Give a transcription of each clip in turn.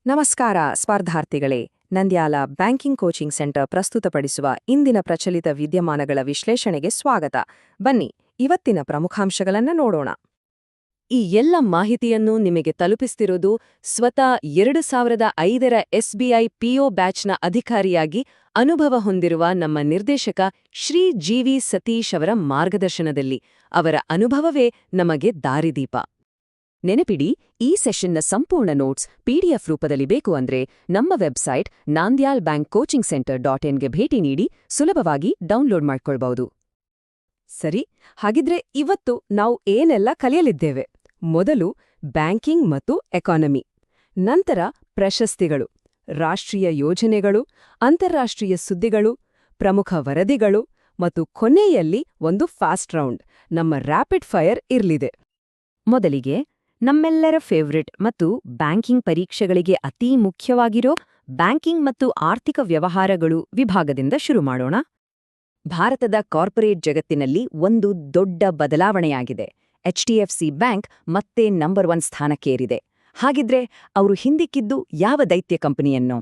ನಮಸ್ಕಾರ ಸ್ಪರ್ಧಾರ್ಥಿಗಳೇ. Nandyal banking coaching centre ಪ್ರಸ್ತುತಪಡಿಸುವ ಇಂದಿನ ಪ್ರಚಲಿತ ವಿದ್ಯಮಾನಗಳ ವಿಶ್ಲೇಷಣೆಗೆ ಸ್ವಾಗತ. ಬನ್ನಿ, ಇವತ್ತಿನ ಪ್ರಮುಖಾಂಶಗಳನ್ನು ನೋಡೋಣ. ಈ ಎಲ್ಲ ಮಾಹಿತಿಯನ್ನು ನಿಮಗೆ ತಲುಪಿಸ್ತಿರೋದು ಸ್ವತಃ 2005ರ ಎಸ್ಬಿಐ ಪಿಒ ಬ್ಯಾಚ್ನ ಅಧಿಕಾರಿಯಾಗಿ ಅನುಭವ ಹೊಂದಿರುವ ನಮ್ಮ ನಿರ್ದೇಶಕ ಶ್ರೀ ಜಿ.ವಿ. ಸತೀಶ್ ಅವರ ಮಾರ್ಗದರ್ಶನದಲ್ಲಿ. ಅವರ ಅನುಭವವೇ ನಮಗೆ ದಾರಿದೀಪ. ನೆನಪಿಡಿ, ಈ ಸೆಷನ್ನ ಸಂಪೂರ್ಣ ನೋಟ್ಸ್ ಪಿಡಿಎಫ್ ರೂಪದಲ್ಲಿ ಬೇಕು ಅಂದ್ರೆ ನಮ್ಮ ವೆಬ್ಸೈಟ್ ನಾಂದ್ಯಾಲ್ ಬ್ಯಾಂಕ್ ಕೋಚಿಂಗ್ ಸೆಂಟರ್ .inಗೆ ಭೇಟಿ ನೀಡಿ ಸುಲಭವಾಗಿ ಡೌನ್ಲೋಡ್ ಮಾಡ್ಕೊಳ್ಬಹುದು. ಸರಿ, ಹಾಗಿದ್ರೆ ಇವತ್ತು ನಾವು ಏನೆಲ್ಲ ಕಲಿಯಲಿದ್ದೇವೆ? ಮೊದಲು ಬ್ಯಾಂಕಿಂಗ್ ಮತ್ತು ಎಕಾನಮಿ, ನಂತರ ಪ್ರಶಸ್ತಿಗಳು, ರಾಷ್ಟ್ರೀಯ ಯೋಜನೆಗಳು, ಅಂತಾರಾಷ್ಟ್ರೀಯ ಸುದ್ದಿಗಳು, ಪ್ರಮುಖ ವರದಿಗಳು ಮತ್ತು ಕೊನೆಯಲ್ಲಿ ಒಂದು ಫಾಸ್ಟ್ ರೌಂಡ್, ನಮ್ಮ ರ್ಯಾಪಿಡ್ ಫೈರ್ ಇರ್ಲಿದೆ. ಮೊದಲಿಗೆ ನಮ್ಮೆಲ್ಲರ ಫೇವ್ರೆಟ್ ಮತ್ತು ಬ್ಯಾಂಕಿಂಗ್ ಪರೀಕ್ಷೆಗಳಿಗೆ ಅತೀ ಮುಖ್ಯವಾಗಿರೋ ಬ್ಯಾಂಕಿಂಗ್ ಮತ್ತು ಆರ್ಥಿಕ ವ್ಯವಹಾರಗಳು ವಿಭಾಗದಿಂದ ಶುರು ಮಾಡೋಣ. ಭಾರತದ ಕಾರ್ಪೊರೇಟ್ ಜಗತ್ತಿನಲ್ಲಿ ಒಂದು ದೊಡ್ಡ ಬದಲಾವಣೆಯಾಗಿದೆ. HDFC ಬ್ಯಾಂಕ್ ಮತ್ತೆ ನಂಬರ್ 1 ಸ್ಥಾನಕ್ಕೇರಿದೆ. ಹಾಗಿದ್ರೆ ಅವರು ಹಿಂದಿಕ್ಕಿದ್ದು ಯಾವ ದೈತ್ಯ ಕಂಪನಿಯನ್ನು?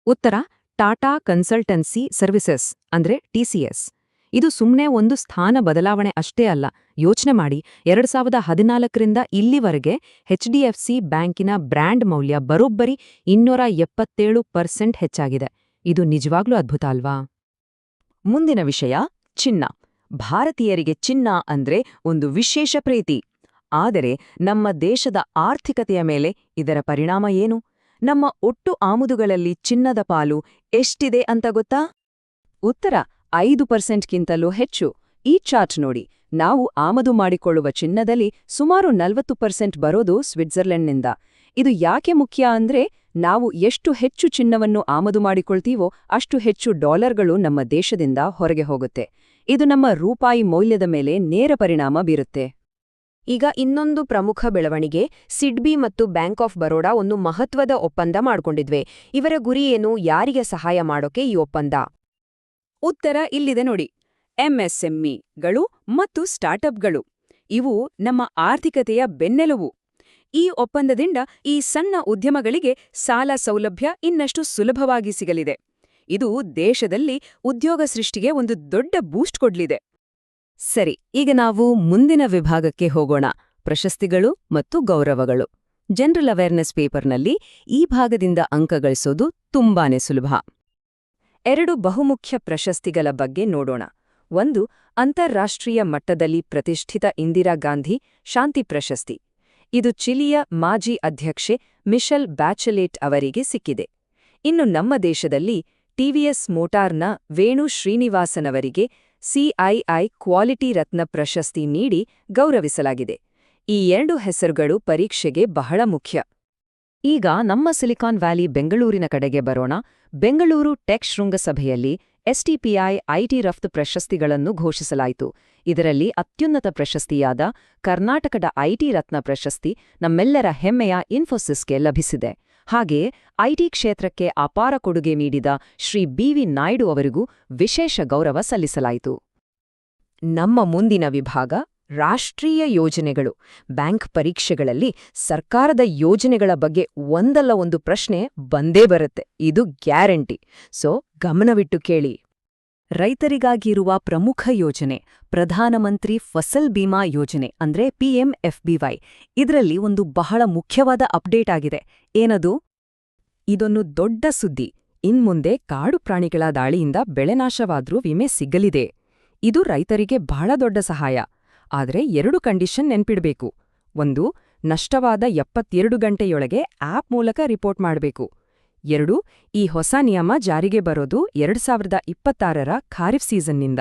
ಉತ್ತರ: ಟಾಟಾ ಕನ್ಸಲ್ಟೆನ್ಸಿ ಸರ್ವಿಸಸ್, ಅಂದ್ರೆ TCS. ಇದು ಸುಮ್ಮನೆ ಒಂದು ಸ್ಥಾನ ಬದಲಾವಣೆ ಅಷ್ಟೇ ಅಲ್ಲ. ಯೋಚನೆ ಮಾಡಿ, 2014ರಿಂದ ಇಲ್ಲಿವರೆಗೆ HDFC ಬ್ಯಾಂಕಿನ ಬ್ರ್ಯಾಂಡ್ ಮೌಲ್ಯ ಬರೋಬ್ಬರಿ 277% ಹೆಚ್ಚಾಗಿದೆ. ಇದು ನಿಜವಾಗ್ಲೂ ಅದ್ಭುತ ಅಲ್ವಾ? ಮುಂದಿನ ವಿಷಯ ಚಿನ್ನ. ಭಾರತೀಯರಿಗೆ ಚಿನ್ನ ಅಂದ್ರೆ ಒಂದು ವಿಶೇಷ ಪ್ರೀತಿ. ಆದರೆ ನಮ್ಮ ದೇಶದ ಆರ್ಥಿಕತೆಯ ಮೇಲೆ ಇದರ ಪರಿಣಾಮ ಏನು? ನಮ್ಮ ಒಟ್ಟು ಆಮದುಗಳಲ್ಲಿ ಚಿನ್ನದ ಪಾಲು ಎಷ್ಟಿದೆ ಅಂತ ಗೊತ್ತಾ? ಉತ್ತರ: 5%ಗಿಂತಲೂ ಹೆಚ್ಚು. ಈ ಚಾರ್ಟ್ ನೋಡಿ. ನಾವು ಆಮದು ಮಾಡಿಕೊಳ್ಳುವ ಚಿನ್ನದಲ್ಲಿ ಸುಮಾರು 40% ಬರೋದು ಸ್ವಿಟ್ಜರ್ಲೆಂಡ್ನಿಂದ. ಇದು ಯಾಕೆ ಮುಖ್ಯ ಅಂದ್ರೆ, ನಾವು ಎಷ್ಟು ಹೆಚ್ಚು ಚಿನ್ನವನ್ನು ಆಮದು ಮಾಡಿಕೊಳ್ತೀವೋ ಅಷ್ಟು ಹೆಚ್ಚು ಡಾಲರ್ಗಳು ನಮ್ಮ ದೇಶದಿಂದ ಹೊರಗೆ ಹೋಗುತ್ತೆ. ಇದು ನಮ್ಮ ರೂಪಾಯಿ ಮೌಲ್ಯದ ಮೇಲೆ ನೇರ ಪರಿಣಾಮ ಬೀರುತ್ತೆ. ಈಗ ಇನ್ನೊಂದು ಪ್ರಮುಖ ಬೆಳವಣಿಗೆ. ಸಿಡ್ಬಿ ಮತ್ತು ಬ್ಯಾಂಕ್ ಆಫ್ ಬರೋಡಾ ಒಂದು ಮಹತ್ವದ ಒಪ್ಪಂದ ಮಾಡ್ಕೊಂಡಿದ್ವೆ. ಇವರ ಗುರಿ ಏನು? ಯಾರಿಗೆ ಸಹಾಯ ಮಾಡೋಕೆ ಈ ಒಪ್ಪಂದ? ಉತ್ತರ ಇಲ್ಲಿದೆ ನೋಡಿ: MSMEಗಳು ಮತ್ತು ಸ್ಟಾರ್ಟ್ಅಪ್ಗಳು. ಇವು ನಮ್ಮ ಆರ್ಥಿಕತೆಯ ಬೆನ್ನೆಲುಬು. ಈ ಒಪ್ಪಂದದಿಂದ ಈ ಸಣ್ಣ ಉದ್ಯಮಗಳಿಗೆ ಸಾಲ ಸೌಲಭ್ಯ ಇನ್ನಷ್ಟು ಸುಲಭವಾಗಿ ಸಿಗಲಿದೆ. ಇದು ದೇಶದಲ್ಲಿ ಉದ್ಯೋಗ ಸೃಷ್ಟಿಗೆ ಒಂದು ದೊಡ್ಡ ಬೂಸ್ಟ್ ಕೊಡ್ಲಿದೆ. ಸರಿ, ಈಗ ನಾವು ಮುಂದಿನ ವಿಭಾಗಕ್ಕೆ ಹೋಗೋಣ: ಪ್ರಶಸ್ತಿಗಳು ಮತ್ತು ಗೌರವಗಳು. ಜನರಲ್ ಅವೇರ್ನೆಸ್ ಪೇಪರ್ನಲ್ಲಿ ಈ ಭಾಗದಿಂದ ಅಂಕ ಗಳಿಸೋದು ತುಂಬಾನೇ ಸುಲಭ. 2 ಬಹುಮುಖ್ಯ ಪ್ರಶಸ್ತಿಗಳ ಬಗ್ಗೆ ನೋಡೋಣ. ಒಂದು, ಅಂತಾರಾಷ್ಟ್ರೀಯ ಮಟ್ಟದಲ್ಲಿ ಪ್ರತಿಷ್ಠಿತ ಇಂದಿರಾ ಗಾಂಧಿ ಶಾಂತಿ ಪ್ರಶಸ್ತಿ. ಇದು ಚಿಲಿಯ ಮಾಜಿ ಅಧ್ಯಕ್ಷೆ ಮಿಶೆಲ್ ಬ್ಯಾಚೆಲೆಟ್ ಅವರಿಗೆ ಸಿಕ್ಕಿದೆ. ಇನ್ನು ನಮ್ಮ ದೇಶದಲ್ಲಿ ಟಿವಿಎಸ್ ಮೋಟಾರ್ನ ವೇಣು ಶ್ರೀನಿವಾಸನ್ ಅವರಿಗೆ CII ಕ್ವಾಲಿಟಿ ರತ್ನ ಪ್ರಶಸ್ತಿ ನೀಡಿ ಗೌರವಿಸಲಾಗಿದೆ. ಈ 2 ಹೆಸರುಗಳು ಪರೀಕ್ಷೆಗೆ ಬಹಳ ಮುಖ್ಯ. ಈಗ ನಮ್ಮ ಸಿಲಿಕಾನ್ ವ್ಯಾಲಿ ಬೆಂಗಳೂರಿನ ಕಡೆಗೆ ಬರೋಣ. ಬೆಂಗಳೂರು ಟೆಕ್ ಶೃಂಗಸಭೆಯಲ್ಲಿ STPI IT ರಫ್ತು ಪ್ರಶಸ್ತಿಗಳನ್ನು ಘೋಷಿಸಲಾಯಿತು. ಇದರಲ್ಲಿ ಅತ್ಯುನ್ನತ ಪ್ರಶಸ್ತಿಯಾದ ಕರ್ನಾಟಕದ IT ರತ್ನ ಪ್ರಶಸ್ತಿ ನಮ್ಮೆಲ್ಲರ ಹೆಮ್ಮೆಯ ಇನ್ಫೋಸಿಸ್ಗೆ ಲಭಿಸಿದೆ. ಹಾಗೆಯೇ IT ಕ್ಷೇತ್ರಕ್ಕೆ ಅಪಾರ ಕೊಡುಗೆ ನೀಡಿದ ಶ್ರೀ BV ನಾಯ್ಡು ಅವರಿಗೂ ವಿಶೇಷ ಗೌರವ ಸಲ್ಲಿಸಲಾಯಿತು. ನಮ್ಮ ಮುಂದಿನ ವಿಭಾಗ ರಾಷ್ಟ್ರೀಯ ಯೋಜನೆಗಳು. ಬ್ಯಾಂಕ್ ಪರೀಕ್ಷೆಗಳಲ್ಲಿ ಸರ್ಕಾರದ ಯೋಜನೆಗಳ ಬಗ್ಗೆ ಒಂದಲ್ಲ ಒಂದು ಪ್ರಶ್ನೆ ಬಂದೇ ಬರುತ್ತೆ. ಇದು ಗ್ಯಾರಂಟಿ. ಸೊ ಗಮನವಿಟ್ಟು ಕೇಳಿ. ರೈತರಿಗಾಗಿರುವ ಪ್ರಮುಖ ಯೋಜನೆ ಪ್ರಧಾನಮಂತ್ರಿ ಫಸಲ್ ಬಿಮಾ ಯೋಜನೆ, ಅಂದ್ರೆ PMFBY. ಇದರಲ್ಲಿ ಒಂದು ಬಹಳ ಮುಖ್ಯವಾದ ಅಪ್ಡೇಟ್ ಆಗಿದೆ. ಏನದು? ಇದೊಂದು ದೊಡ್ಡ ಸುದ್ದಿ. ಇನ್ಮುಂದೆ ಕಾಡು ಪ್ರಾಣಿಗಳ ದಾಳಿಯಿಂದ ಬೆಳೆ ನಾಶವಾದ್ರೂ ವಿಮೆ ಸಿಗಲಿದೆ. ಇದು ರೈತರಿಗೆ ಬಹಳ ದೊಡ್ಡ ಸಹಾಯ. ಆದರೆ 2 ಕಂಡೀಷನ್ ನೆನ್ಪಿಡ್ಬೇಕು. ಒಂದು, ನಷ್ಟವಾದ 72 ಗಂಟೆಯೊಳಗೆ ಆಪ್ ಮೂಲಕ ರಿಪೋರ್ಟ್ ಮಾಡಬೇಕು. 2, ಈ ಹೊಸ ನಿಯಮ ಜಾರಿಗೆ ಬರೋದು 2026ರ ಖಾರಿಫ್ ಸೀಸನ್ನಿಂದ.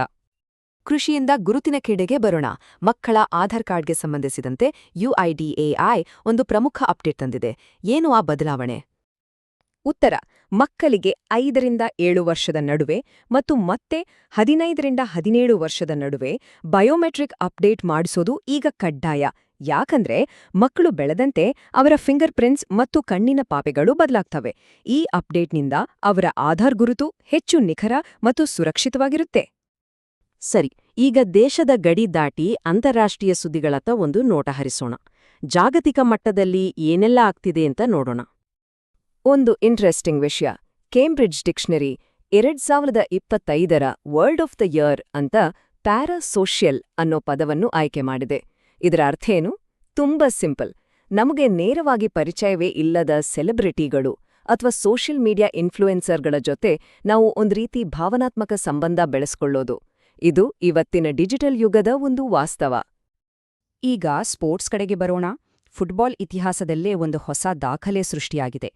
ಕೃಷಿಯಿಂದ ಗುರುತಿನ ಕೆಡೆಗೆ ಬರೋಣ. ಮಕ್ಕಳ ಆಧಾರ್ ಕಾರ್ಡ್ಗೆ ಸಂಬಂಧಿಸಿದಂತೆ UIDAI ಒಂದು ಪ್ರಮುಖ ಅಪ್ಡೇಟ್ ತಂದಿದೆ. ಏನು ಆ ಬದಲಾವಣೆ? ಉತ್ತರ: ಮಕ್ಕಳಿಗೆ 5ರಿಂದ 7 ವರ್ಷದ ನಡುವೆ ಮತ್ತು ಮತ್ತೆ 15ರಿಂದ 17 ವರ್ಷದ ನಡುವೆ ಬಯೋಮೆಟ್ರಿಕ್ ಅಪ್ಡೇಟ್ ಮಾಡಿಸೋದು ಈಗ ಕಡ್ಡಾಯ. ಯಾಕಂದ್ರೆ ಮಕ್ಕಳು ಬೆಳೆದಂತೆ ಅವರ ಫಿಂಗರ್ ಪ್ರಿಂಟ್ಸ್ ಮತ್ತು ಕಣ್ಣಿನ ಪಾಪೆಗಳು ಬದಲಾಗ್ತವೆ. ಈ ಅಪ್ಡೇಟ್ನಿಂದ ಅವರ ಆಧಾರ್ ಗುರುತು ಹೆಚ್ಚು ನಿಖರ ಮತ್ತು ಸುರಕ್ಷಿತವಾಗಿರುತ್ತೆ. ಸರಿ, ಈಗ ದೇಶದ ಗಡಿ ದಾಟಿ ಅಂತಾರಾಷ್ಟ್ರೀಯ ಸುದ್ದಿಗಳತ್ತ ಒಂದು ನೋಟ ಹರಿಸೋಣ. ಜಾಗತಿಕ ಮಟ್ಟದಲ್ಲಿ ಏನೆಲ್ಲ ಆಗ್ತಿದೆ ಅಂತ ನೋಡೋಣ. ಒಂದು ಇಂಟ್ರೆಸ್ಟಿಂಗ್ ವಿಷಯ, ಕೇಂಬ್ರಿಡ್ಜ್ ಡಿಕ್ಷನರಿ 2025ರ ವರ್ಡ್ ಆಫ್ ದ ಇಯರ್ ಅಂತ ಪ್ಯಾರಾಸೋಷಿಯಲ್ ಅನ್ನೋ ಪದವನ್ನು ಆಯ್ಕೆ ಮಾಡಿದೆ. ಇದರ ಅರ್ಥೇನು? ತುಂಬಾ ಸಿಂಪಲ್. ನಮಗೆ ನೇರವಾಗಿ ಪರಿಚಯವೇ ಇಲ್ಲದ ಸೆಲೆಬ್ರಿಟಿಗಳು ಅಥವಾ ಸೋಷಿಯಲ್ ಮೀಡಿಯಾ ಇನ್ಫ್ಲೂಯೆನ್ಸರ್ಗಳ ಜೊತೆ ನಾವು ಒಂದ್ ರೀತಿ ಭಾವನಾತ್ಮಕ ಸಂಬಂಧ ಬೆಳೆಸ್ಕೊಳ್ಳೋದು. ಇದು ಇವತ್ತಿನ ಡಿಜಿಟಲ್ ಯುಗದ ಒಂದು ವಾಸ್ತವ. ಈಗ ಸ್ಪೋರ್ಟ್ಸ್ ಕಡೆಗೆ ಬರೋಣ. ಫುಟ್ಬಾಲ್ ಇತಿಹಾಸದಲ್ಲೇ ಒಂದು ಹೊಸ ದಾಖಲೆ ಸೃಷ್ಟಿಯಾಗಿದೆ.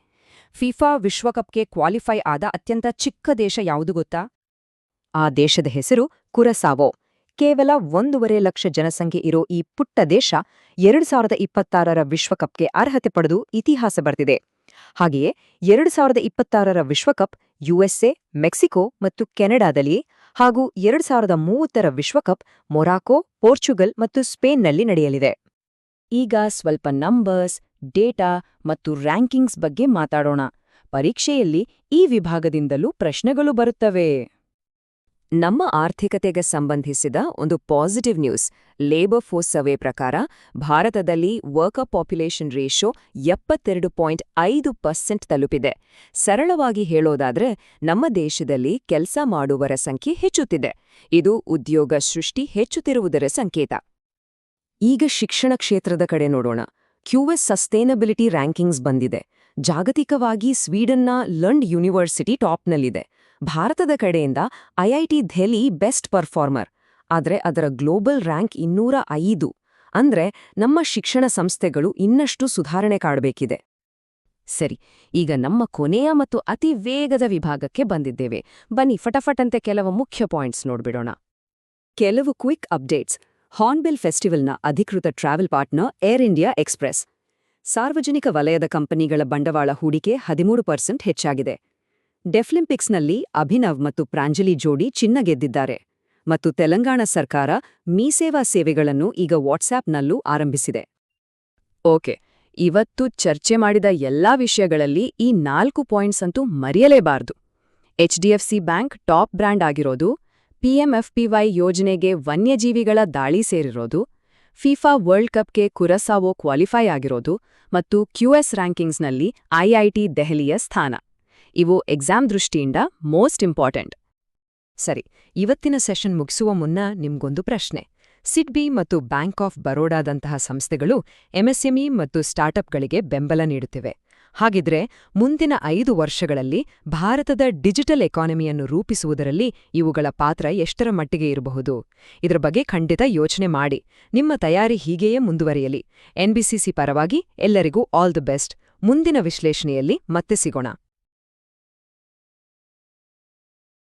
ಫಿಫಾ ವಿಶ್ವಕಪ್ಗೆ ಕ್ವಾಲಿಫೈ ಆದ ಅತ್ಯಂತ ಚಿಕ್ಕ ದೇಶ ಯಾವುದು ಗೊತ್ತಾ? ಆ ದೇಶದ ಹೆಸರು ಕುರಸಾವೋ. ಕೇವಲ 1.5 ಲಕ್ಷ ಜನಸಂಖ್ಯೆ ಇರೋ ಈ ಪುಟ್ಟ ದೇಶ 2026ರ ವಿಶ್ವಕಪ್ಗೆ ಅರ್ಹತೆ ಪಡೆದು ಇತಿಹಾಸ ಬರ್ತಿದೆ. ಹಾಗೆಯೇ 2026ರ ವಿಶ್ವಕಪ್ ಯುಎಸ್ಎ, ಮೆಕ್ಸಿಕೋ ಮತ್ತು ಕೆನಡಾದಲ್ಲಿ ಹಾಗೂ 2030ರ ವಿಶ್ವಕಪ್ ಮೊರಾಕೊ, ಪೋರ್ಚುಗಲ್ ಮತ್ತು ಸ್ಪೇನ್ನಲ್ಲಿ ನಡೆಯಲಿದೆ. ಈಗ ಸ್ವಲ್ಪ ನಂಬರ್ಸ್, ಡೇಟಾ ಮತ್ತು ರ್ಯಾಂಕಿಂಗ್ಸ್ ಬಗ್ಗೆ ಮಾತಾಡೋಣ. ಪರೀಕ್ಷೆಯಲ್ಲಿ ಈ ವಿಭಾಗದಿಂದಲೂ ಪ್ರಶ್ನೆಗಳು ಬರುತ್ತವೆ. ನಮ್ಮ ಆರ್ಥಿಕತೆಗೆ ಸಂಬಂಧಿಸಿದ ಒಂದು positive news. Labour force survey ಪ್ರಕಾರ ಭಾರತದಲ್ಲಿ ವರ್ಕರ್ ಪಾಪ್ಯುಲೇಷನ್ ರೇಷೋ 72.5% ತಲುಪಿದೆ. ಸರಳವಾಗಿ ಹೇಳೋದಾದ್ರೆ ನಮ್ಮ ದೇಶದಲ್ಲಿ ಕೆಲಸ ಮಾಡುವವರ ಸಂಖ್ಯೆ ಹೆಚ್ಚುತ್ತಿದೆ. ಇದು ಉದ್ಯೋಗ ಸೃಷ್ಟಿ ಹೆಚ್ಚುತ್ತಿರುವುದರ ಸಂಕೇತ. ಈಗ ಶಿಕ್ಷಣ ಕ್ಷೇತ್ರದ ಕಡೆ ನೋಡೋಣ. ಕ್ಯೂಎಸ್ ಸಸ್ಟೇನಬಿಲಿಟಿ ರ್ಯಾಂಕಿಂಗ್ಸ್ ಬಂದಿದೆ. ಜಾಗತಿಕವಾಗಿ ಸ್ವೀಡನ್ನ ಲಂಡ್ ಯೂನಿವರ್ಸಿಟಿ ಟಾಪ್ನಲ್ಲಿದೆ. ಭಾರತದ ಕಡೆಯಿಂದ ಐಐಟಿ ದೆಹಲಿ ಬೆಸ್ಟ್ ಪರ್ಫಾರ್ಮರ್. ಆದರೆ ಅದರ ಗ್ಲೋಬಲ್ ರ್ಯಾಂಕ್ 205. ಅಂದ್ರೆ ನಮ್ಮ ಶಿಕ್ಷಣ ಸಂಸ್ಥೆಗಳು ಇನ್ನಷ್ಟು ಸುಧಾರಣೆ ಕಾಡಬೇಕಿದೆ. ಸರಿ, ಈಗ ನಮ್ಮ ಕೊನೆಯ ಮತ್ತು ಅತಿ ವೇಗದ ವಿಭಾಗಕ್ಕೆ ಬಂದಿದ್ದೇವೆ. ಬನ್ನಿ ಫಟಫಟಂತೆ ಕೆಲವು ಮುಖ್ಯ ಪಾಯಿಂಟ್ಸ್ ನೋಡ್ಬಿಡೋಣ. ಕೆಲವು ಕ್ವಿಕ್ ಅಪ್ಡೇಟ್ಸ್. ಹಾರ್ನ್ಬಿಲ್ ಫೆಸ್ಟಿವಲ್ನ ಅಧಿಕೃತ travel partner air India express. ಸಾರ್ವಜನಿಕ ವಲಯದ ಕಂಪನಿಗಳ ಬಂಡವಾಳ ಹೂಡಿಕೆ 13% ಹೆಚ್ಚಾಗಿದೆ. ಡೆಫ್ಲಿಂಪಿಕ್ಸ್ನಲ್ಲಿ ಅಭಿನವ್ ಮತ್ತು ಪ್ರಾಂಜಲಿ ಜೋಡಿ ಚಿನ್ನ ಗೆದ್ದಿದ್ದಾರೆ. ಮತ್ತು ತೆಲಂಗಾಣ ಸರ್ಕಾರ ಮೀಸೇವಾ ಸೇವೆಗಳನ್ನು ಈಗ ವಾಟ್ಸ್ಆ್ಯಪ್ನಲ್ಲೂ ಆರಂಭಿಸಿದೆ. ಓಕೆ, ಇವತ್ತು ಚರ್ಚೆ ಮಾಡಿದ ಎಲ್ಲಾ ವಿಷಯಗಳಲ್ಲಿ ಈ 4 ಪಾಯಿಂಟ್ಸ್ ಅಂತೂ ಮರೆಯಲೇಬಾರ್ದು. HDFC ಬ್ಯಾಂಕ್ ಟಾಪ್ ಬ್ರ್ಯಾಂಡ್ ಆಗಿರೋದು, PMFPY ಯೋಜನೆಗೆ ವನ್ಯಜೀವಿಗಳ ದಾಳಿ ಸೇರಿರೋದು, ಫಿಫಾ ವರ್ಲ್ಡ್ ಕಪ್ಗೆ ಕುರಸಾವೋ ಕ್ವಾಲಿಫೈ ಆಗಿರೋದು ಮತ್ತು QS ರ್ಯಾಂಕಿಂಗ್ಸ್ನಲ್ಲಿ IIT ದೆಹಲಿಯ ಸ್ಥಾನ. ಇವು ಎಕ್ಸಾಮ್ ದೃಷ್ಟಿಯಿಂದ ಮೋಸ್ಟ್ ಇಂಪಾರ್ಟೆಂಟ್. ಸರಿ, ಇವತ್ತಿನ ಸೆಷನ್ ಮುಗಿಸುವ ಮುನ್ನ ನಿಮ್ಗೊಂದು ಪ್ರಶ್ನೆ. ಸಿಡ್ಬಿ ಮತ್ತು ಬ್ಯಾಂಕ್ ಆಫ್ ಬರೋಡಾದಂತಹ ಸಂಸ್ಥೆಗಳು MSME ಮತ್ತು ಸ್ಟಾರ್ಟ್ಅಪ್ಗಳಿಗೆ ಬೆಂಬಲ ನೀಡುತ್ತಿವೆ. ಹಾಗಿದ್ರೆ ಮುಂದಿನ 5 ವರ್ಷಗಳಲ್ಲಿ ಭಾರತದ ಡಿಜಿಟಲ್ ಎಕಾನಮಿಯನ್ನು ರೂಪಿಸುವುದರಲ್ಲಿ ಇವುಗಳ ಪಾತ್ರ ಎಷ್ಟರ ಮಟ್ಟಿಗೆ ಇರಬಹುದು? ಇದರ ಬಗ್ಗೆ ಖಂಡಿತ ಯೋಚನೆ ಮಾಡಿ. ನಿಮ್ಮ ತಯಾರಿ ಹೀಗೆಯೇ ಮುಂದುವರಿಯಲಿ. NBCC ಪರವಾಗಿ ಎಲ್ಲರಿಗೂ ಆಲ್ ದಿ ಬೆಸ್ಟ್. ಮುಂದಿನ ವಿಶ್ಲೇಷಣೆಯಲ್ಲಿ ಮತ್ತೆ ಸಿಗೋಣ.